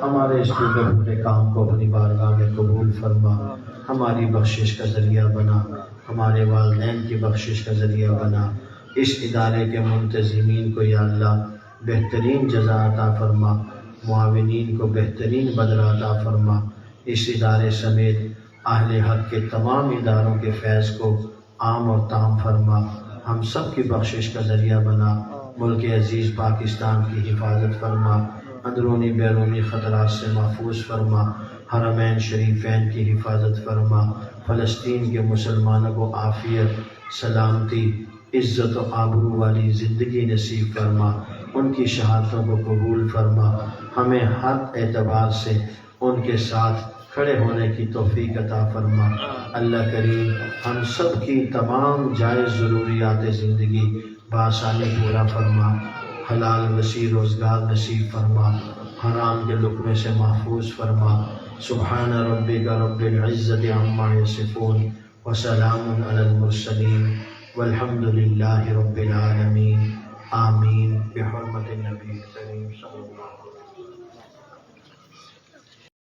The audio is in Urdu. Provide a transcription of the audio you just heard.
ہمارے اس ٹوٹے پھوٹے کام کو اپنی بارگاہ میں قبول فرما، ہماری بخشش کا ذریعہ بنا، ہمارے والدین کی بخشش کا ذریعہ بنا۔ اس ادارے کے منتظمین کو یا اللہ بہترین جزا عطا فرما، معاونین کو بہترین بدلہ عطا فرما۔ اس ادارے سمیت اہل حق کے تمام اداروں کے فیض کو عام اور تام فرما، ہم سب کی بخشش کا ذریعہ بنا۔ ملک عزیز پاکستان کی حفاظت فرما، اندرونی بیرونی خطرات سے محفوظ فرما، حرمین شریفین کی حفاظت فرما، فلسطین کے مسلمانوں کو عافیت، سلامتی، عزت و آبرو والی زندگی نصیب فرما، ان کی شہادتوں کو قبول فرما، ہمیں ہر اعتبار سے ان کے ساتھ کھڑے ہونے کی توفیق عطا فرما۔ اللہ کریم ہم سب کی تمام جائز ضروریات زندگی بآسانی پورا فرما، حلال وسیع روزگار نصیب فرما، حرام کے لقمے سے محفوظ فرما۔ سبحان ربک رب العزت عما یصفون وسلام علی المرسلین والحمد للہ رب العالمین، آمین بحرمت النبی کریم صلی اللہ علیہ وسلم۔